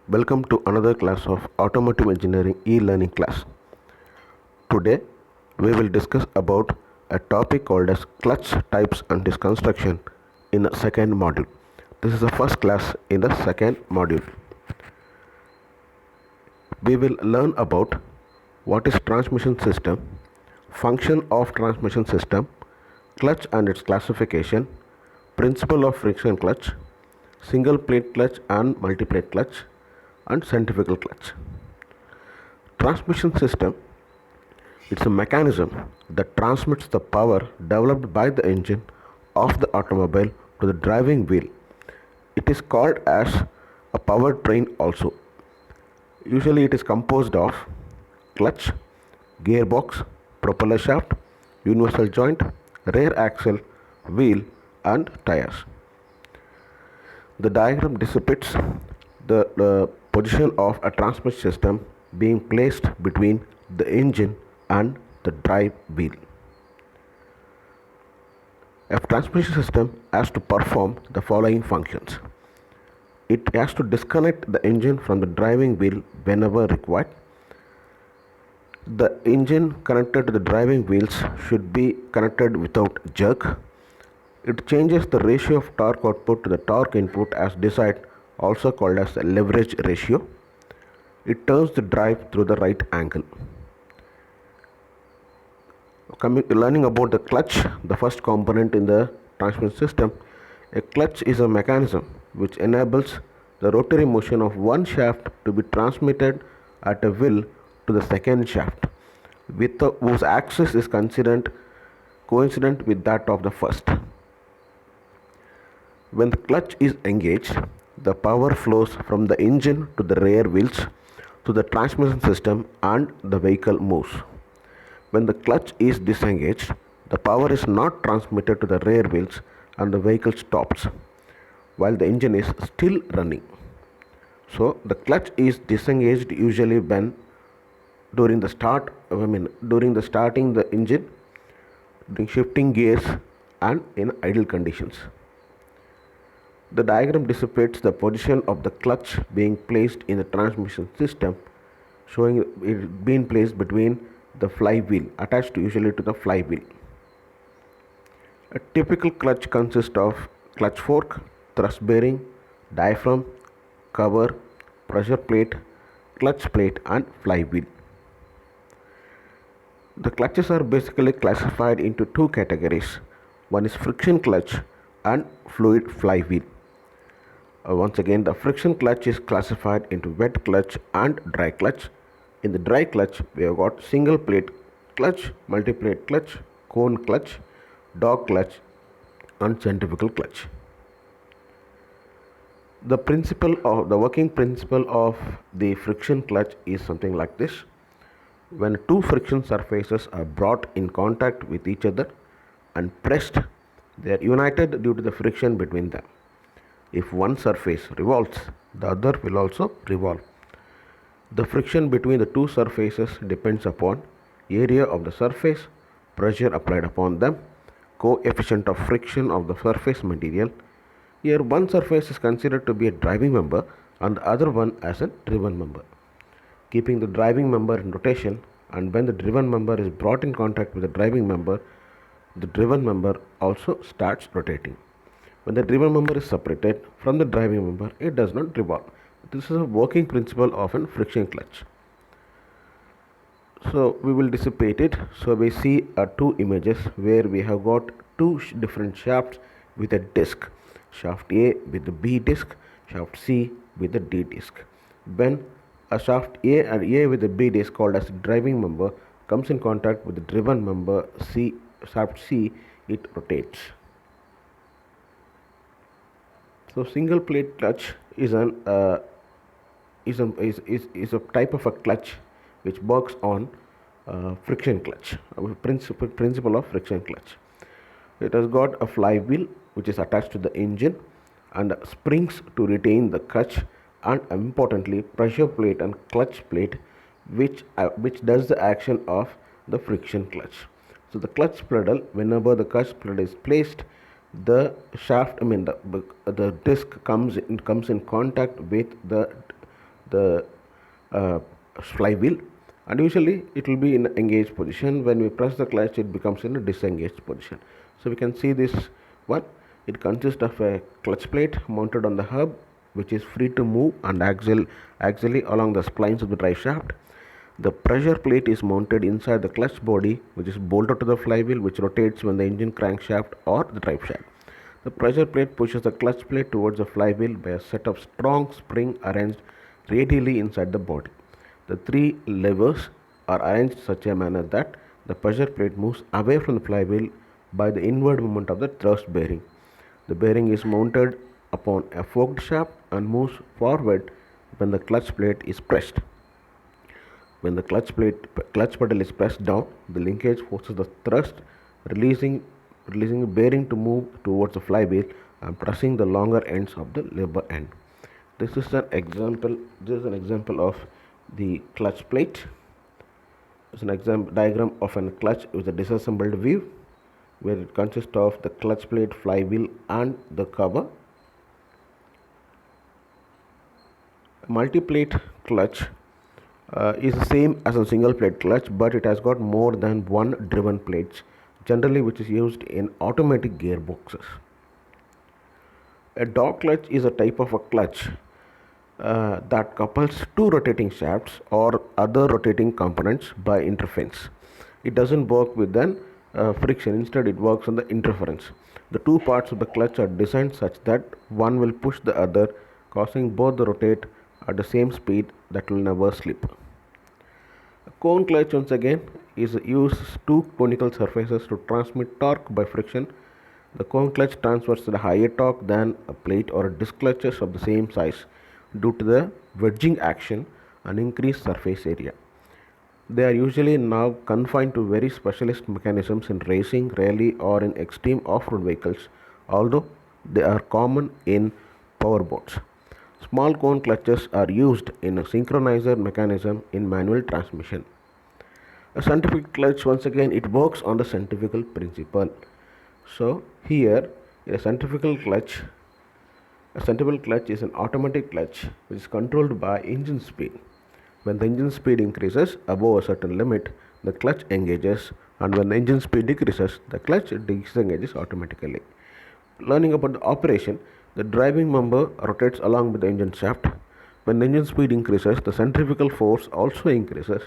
Welcome to another class of Automotive Engineering e-learning class. Today we will discuss about a topic called as clutch types and its construction in the second module. This is the first class in the second module. We will learn about what is transmission system, function of transmission system, clutch and its classification, principle of friction clutch, single plate clutch and multiplate clutch, and centrifugal clutch. Transmission system, it's a mechanism that transmits the power developed by the engine of the automobile to the driving wheel. It is called as a powertrain also. Usually it is composed of clutch, gearbox, propeller shaft, universal joint, rear axle, wheel and tires. The diagram depicts the position of a transmission system being placed between the engine and the drive wheel. A transmission system has to perform the following functions. It has to disconnect the engine from the driving wheel whenever required. The engine connected to the driving wheels should be connected without jerk. It changes the ratio of torque output to the torque input as desired, also called as the leverage ratio. It turns the drive through the right angle. Learning about the clutch, the first component in the transmission system. A clutch is a mechanism which enables the rotary motion of one shaft to be transmitted at a will to the second shaft, whose axis is considered coincident with that of the first. When the clutch is engaged, the power flows from the engine to the rear wheels to the transmission system and the vehicle moves. When the clutch is disengaged, the power is not transmitted to the rear wheels and the vehicle stops while the engine is still running. So the clutch is disengaged usually when during the starting the engine, during shifting gears and in idle conditions. The diagram depicts the position of the clutch being placed in the transmission system, showing it being placed between the flywheel, attached usually to the flywheel. A typical clutch consists of clutch fork, thrust bearing, diaphragm, cover, pressure plate, clutch plate and flywheel. The clutches are basically classified into two categories. One is friction clutch and fluid flywheel. Once again, the friction clutch is classified into wet clutch and dry clutch. In the dry clutch, we have got single plate clutch, multiplate clutch, cone clutch, dog clutch and centrifugal clutch. The working principle of the friction clutch is something like this. When two friction surfaces are brought in contact with each other and pressed, they are united due to the friction between them. If one surface revolves, the other will also revolve. The friction between the two surfaces depends upon area of the surface, pressure applied upon them, coefficient of friction of the surface material. Here one surface is considered to be a driving member and the other one as a driven member. Keeping the driving member in rotation, and when the driven member is brought in contact with the driving member, the driven member also starts rotating. When the driven member is separated from the driving member, it does not revolve. This is a working principle of a friction clutch. So we will dissipate it. So we see two images where we have got two different shafts with a disc. Shaft A with the B disc, shaft C with the D disc. When a shaft A and A with the B disc, called as driving member, comes in contact with the driven member shaft C, it rotates. So single plate clutch is a type of a clutch which works on friction clutch, principle of friction clutch. It has got a flywheel which is attached to the engine and springs to retain the clutch, and importantly pressure plate and clutch plate which does the action of the friction clutch. So the clutch pedal, whenever the clutch pedal is placed, the shaft, the disc comes in contact with the the uh, flywheel, and usually it will be in engaged position. When we press the clutch, it becomes in a disengaged position. So we can see this one. It consists of a clutch plate mounted on the hub, which is free to move and axially along the splines of the drive shaft. The pressure plate is mounted inside the clutch body, which is bolted to the flywheel, which rotates when the engine crankshaft or the drive shaft. The pressure plate pushes the clutch plate towards the flywheel by a set of strong springs arranged radially inside the body. The three levers are arranged in such a manner that the pressure plate moves away from the flywheel by the inward movement of the thrust bearing. The bearing is mounted upon a forked shaft and moves forward when the clutch plate is pressed. When the clutch pedal is pressed down, the linkage forces the thrust, releasing the bearing to move towards the flywheel and pressing the longer ends of the lever end. This is an example. This is an example of the clutch plate. It's an example diagram of a clutch with a disassembled view, where it consists of the clutch plate, flywheel, and the cover. A multi-plate clutch is the same as a single plate clutch, but it has got more than one driven plate, generally which is used in automatic gearboxes. A dog clutch is a type of a clutch that couples two rotating shafts or other rotating components by interference. It doesn't work with an friction, instead it works on the interference. The two parts of the clutch are designed such that one will push the other, causing both to rotate at the same speed that will never slip. A cone clutch, once again, uses two conical surfaces to transmit torque by friction. The cone clutch transfers the higher torque than a plate or a disc clutches of the same size due to the wedging action and increased surface area. They are usually now confined to very specialist mechanisms in racing, rally, or in extreme off-road vehicles, although they are common in powerboats. Small cone clutches are used in a synchronizer mechanism in manual transmission. A centrifugal clutch, once again, it works on the centrifugal principle. So here a centrifugal clutch is an automatic clutch which is controlled by engine speed. When the engine speed increases above a certain limit, the clutch engages, and when the engine speed decreases, the clutch disengages automatically. Learning about the operation, the driving member rotates along with the engine shaft. When the engine speed increases, the centrifugal force also increases.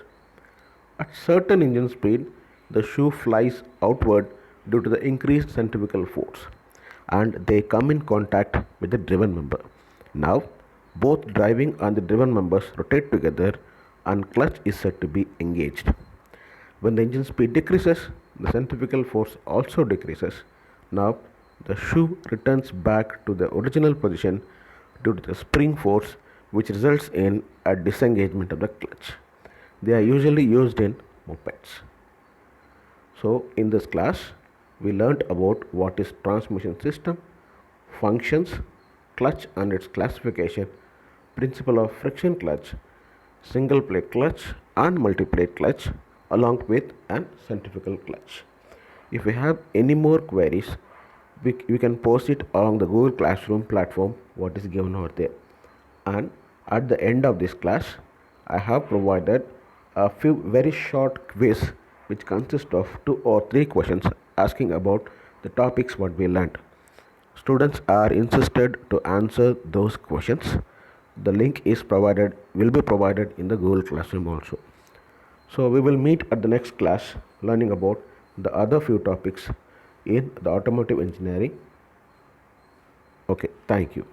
At certain engine speed, the shoe flies outward due to the increased centrifugal force, and they come in contact with the driven member. Now, both driving and the driven members rotate together, and clutch is said to be engaged. When the engine speed decreases, the centrifugal force also decreases. Now, the shoe returns back to the original position due to the spring force, which results in a disengagement of the clutch. They are usually used in mopeds. So, in this class, we learnt about what is transmission system, functions, clutch and its classification, principle of friction clutch, single plate clutch and multi-plate clutch, along with an centrifugal clutch. If we have any more queries, we can post it along the Google Classroom platform what is given over there. And at the end of this class, I have provided a few very short quiz which consist of 2 or 3 questions asking about the topics what we learned. Students are insisted to answer those questions. The link will be provided in the Google Classroom also. So we will meet at the next class learning about the other few topics in the automotive engineering. Okay, thank you.